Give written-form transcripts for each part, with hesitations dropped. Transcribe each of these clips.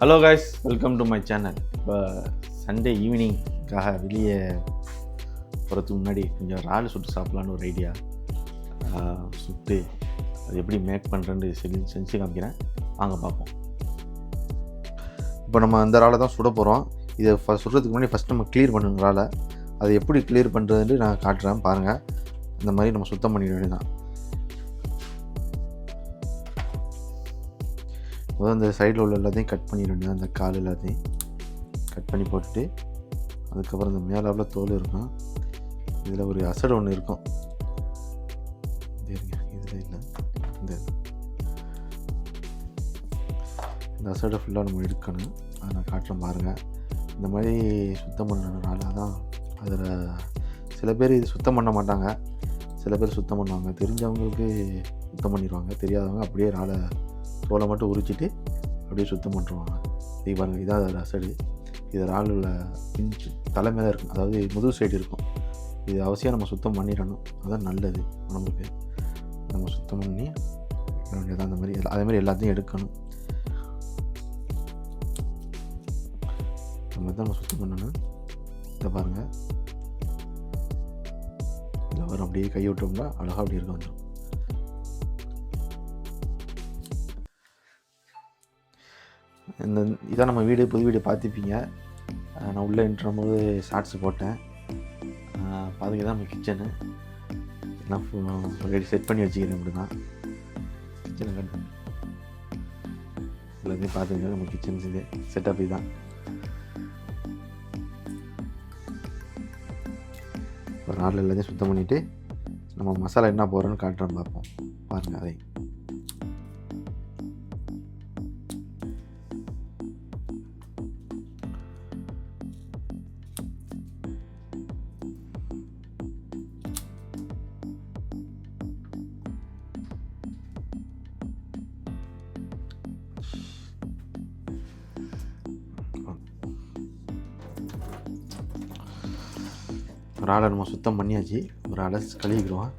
Hello guys, welcome to my channel. இப்போ Sunday ஈவினிங்காக வெளியே போகிறதுக்கு முன்னாடி கொஞ்சம் இறால் சுட்டு சாப்பிட்லான்னு ஒரு ஐடியா. சுட்டு அது எப்படி மேக் பண்ணுறேன்னு செஞ்சு காமிக்கிறேன், வாங்க பார்ப்போம். இப்போ நம்ம அந்த இறாலை தான் சுட போகிறோம். இதை சுடுறதுக்கு முன்னாடி ஃபஸ்ட் நம்ம க்ளியர் பண்ணணும் இறாலை. அதை எப்படி க்ளியர் பண்ணுறதுன்னு நான் காட்டுறேன் பாருங்கள். இந்த மாதிரி நம்ம சுத்தம் பண்ணிட வேண்டியதான். முதல் இந்த சைடில் உள்ள எல்லாத்தையும் கட் பண்ணிட வேண்டியது, அந்த கால் எல்லாத்தையும் கட் பண்ணி போட்டுட்டு, அதுக்கப்புறம் இந்த மேலாவில் தோல் இருக்கும். இதில் ஒரு அசடு ஒன்று இருக்கும், இதில் இல்லை, இந்த அசடை ஃபுல்லாக நம்ம எடுக்கணும். அதை நான் காட்டுறேன் பாருங்கள். இந்த மாதிரி சுத்தம் பண்ணுறதுனால தான் அதில் சில பேர் இது சுத்தம் பண்ண மாட்டாங்க, சில பேர் சுத்தம் பண்ணுவாங்க. தெரிஞ்சவங்களுக்கு சுத்தம் பண்ணிடுவாங்க, தெரியாதவங்க அப்படியே இறாலை தோலை மட்டும் உரிச்சிட்டு அப்படியே சுத்தம் பண்ணுவாங்க. இது பாருங்கள், இதான் அதில் அசடு. இது இறால் உள்ள பிஞ்சு தலைமையில இருக்கும், அதாவது முதுகு சைடு இருக்கும். இது அவசியம் நம்ம சுத்தம் பண்ணிடணும், அதுதான் நல்லது உடம்புக்கு. நம்ம சுத்தம் பண்ணி வேண்டியதான். அந்த மாதிரி அதேமாதிரி எல்லாத்தையும் எடுக்கணும். நம்ம தான் நம்ம சுத்தம் பண்ணணும். இதை பாருங்கள், இதில் வரும், அப்படியே கை விட்டோம்னா அழகாக அப்படி இருக்க வந்துடும். இதான் நம்ம புது வீடியோ பார்த்துப்பீங்க. நான் உள்ளே போது ஷார்ட்ஸ் போட்டேன். பார்த்துக்க தான் நம்ம கிச்சனு எல்லாம் ரெடி செட் பண்ணி வச்சுக்கிறேன். அப்படி தான் கிச்சனை கட் பண்ணி எல்லாத்தையும் பார்த்துங்க. நம்ம கிச்சன் செட்டப் இதுதான். ஒரு நாளில் எல்லாத்தையும் சுத்தம் பண்ணிவிட்டு நம்ம மசாலா என்ன போடுறோன்னு காட்டுறோன்னு பார்ப்போம். பாருங்கள் அதை. ஒரு ஆளை நம்ம சுத்தம் பண்ணியாச்சு, ஒரு ஆளை கழுவிக்கிறோம்.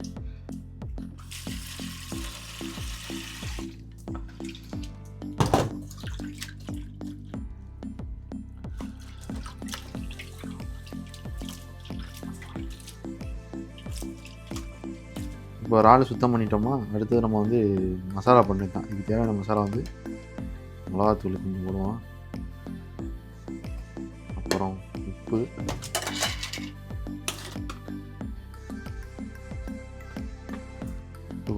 இப்போ ஒரு ஆள் சுத்தம் பண்ணிட்டோமா, அடுத்தது நம்ம வந்து மசாலா பண்ணிட்டோம். இதுக்கு தேவையான மசாலா வந்து மிளகாத்தூள் கொஞ்சம் போடுவோம், அப்புறம் உப்பு,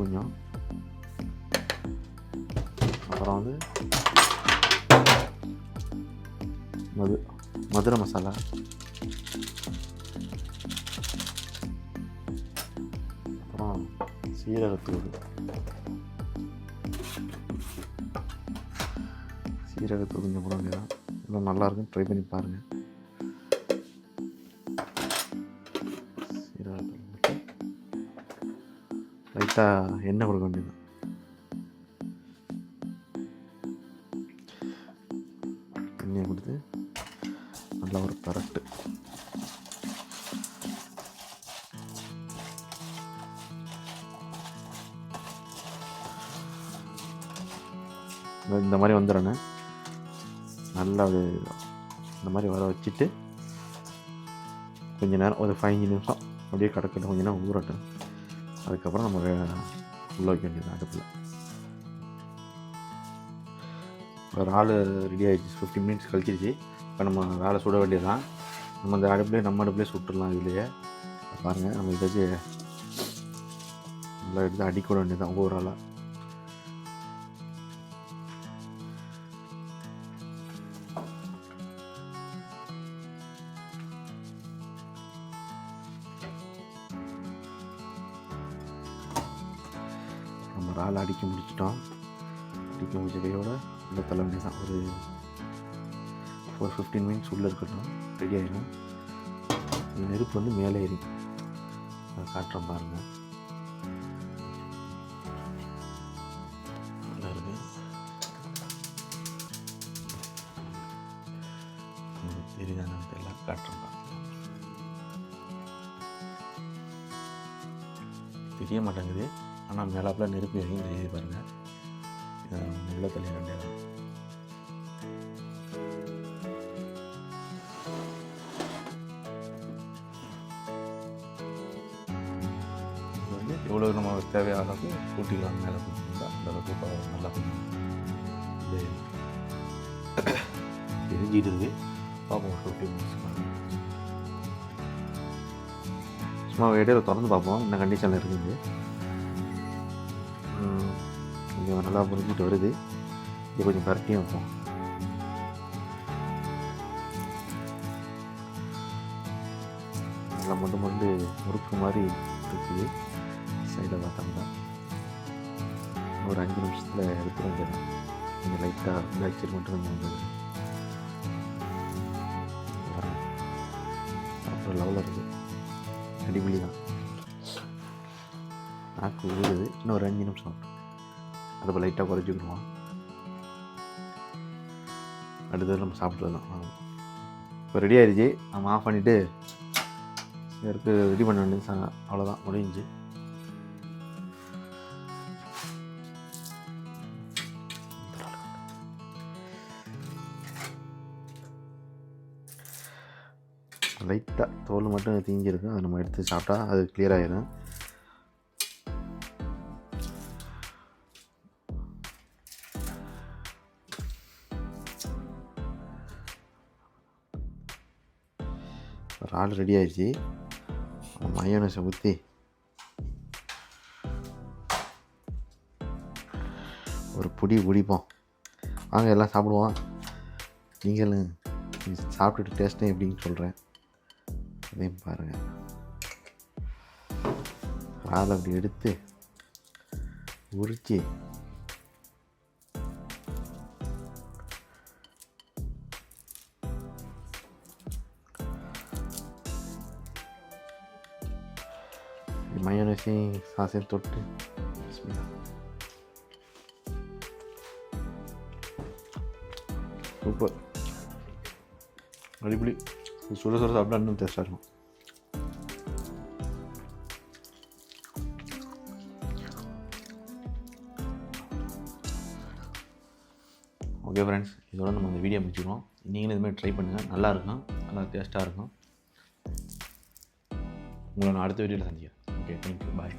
கொஞ்சம், அப்புறம் வந்து மதுரை மசாலா, அப்புறம் சீரகத்தூள் கொஞ்சம் போட வேண்டியதான். இன்னும் நல்லாயிருக்கும், ட்ரை பண்ணி பாருங்கள். சீரகத்தூள் போட்டு லைட்டாக எண்ணெய் கொடுக்க வேண்டியது. எண்ணெயை கொடுத்து நல்லா ஒரு பரட்டு. இந்த மாதிரி வந்துடணும். நல்லா இந்த மாதிரி வர வச்சுட்டு கொஞ்சம் நேரம், ஒரு 5 நிமிஷம் அப்படியே கிடக்கட்டும், கொஞ்சம் நேரம் ஊறட்டும். அதுக்கப்புறம் நம்ம உள்ள வைக்க வேண்டியது அடுப்பில். ஒரு ஆள் ரெடி ஆகிடுச்சு, 15 மினிட்ஸ் கழிச்சிருச்சு. இப்போ நம்ம வேலை சுட வேண்டியதுதான். நம்ம அந்த அடுப்புலேயே சுட்டுடலாம். இதுலேயே பாருங்கள், நம்ம இதை நல்லா எடுத்து அடிக்க வேண்டியதுதான் ஒவ்வொரு ஆளாக. நம்ம இறால் அடிக்க முடிச்சிட்டோம். அடிக்க முடிச்ச கையோட உள்ள தள்ள வேண்டியதான். ஒரு 15 மினிட்ஸ் உள்ளே இருக்கட்டும், ரெடி ஆகிடும். நெருப்பு வந்து மேலே ஏறி காட்டுறோம் பாருங்கள். நல்லா இருக்கு. தெரியுதானு எல்லாம் காட்டுறோம் பாருங்க. தெரிய மாட்டேங்குது, ஆனால் மேலாப்பில் நெருப்பு எரியும் தெரியுது பாருங்கள். உள்ள தள்ளி ரெண்டே எவ்வளோ நம்ம தேவையான அளவுக்கு ஊட்டிக்கலாம். மேலே கொடுத்துருந்தா அந்தளவுக்கு இப்போ நல்லா கொஞ்சம் இது எரிஞ்சிட்டு இருக்குது. பார்ப்போம் 15 மினிட்ஸ் சும்மா இடையில திறந்து பார்ப்போம் என்ன கண்டிஷனில் இருக்குது. கொஞ்சம் நல்லா புரிஞ்சிட்டு வருது. இது கொஞ்சம் பரட்டியும் வைப்போம். நல்லா மொண்டு முறுக்கு மாதிரி இருக்குது. சைடில் பார்த்தோம்னா ஒரு 5 நிமிஷத்தில் எடுத்து வந்துடும். கொஞ்சம் லைட்டாக பேக்சர் மட்டும் கொஞ்சம் வந்தது. அப்புறம் லெவலில் இருக்குது. அடிப்பொலி தான். நாக்கு ஊறுது. இன்னும் ஒரு 5 நிமிஷம் அதை லைட்டாக குறைச்சிக்கிடுவோம். அடுத்தது நம்ம சாப்பிட்டுலாம். இப்போ ரெடி ஆயிடுச்சு. நம்ம ஆஃப் பண்ணிவிட்டு இதற்கு ரெடி பண்ண வேண்டியது. அவ்வளோதான், முடிஞ்சு. லைட்டாக தோல் மட்டும் தீஞ்சிருக்கு. அதை நம்ம எடுத்து சாப்பிட்டா அது கிளியர் ஆகிடும். இறால் ரெடி ஆயிடுச்சு. மயோனஸை ஊற்றி ஒரு பிடிப்போம். வாங்க எல்லாம் சாப்பிடுவோம். நீங்களும் சாப்பிட்டுட்டு டேஸ்ட்டும் எப்படின்னு சொல்கிறேன். அதையும் பாருங்கள். இறால் அப்படி எடுத்து உரித்து மயோனஸையும் சாஸையும் தொட்டு சூப்பர், அடிப்பொலி. சுட சாப்பிட்டா இன்னும் டேஸ்ட்டாக இருக்கும். ஓகே ஃப்ரெண்ட்ஸ், இதோட நம்ம இந்த வீடியோ முடிச்சுக்கிறோம். நீங்களும் இதுமாதிரி ட்ரை பண்ணுங்கள். நல்லா இருக்கும், நல்லா டேஸ்ட்டாக இருக்கும். உங்களை நான் அடுத்த வீடியோவில் சந்திக்கிறேன். ஓகே, தேங்க்யூ, பாய்.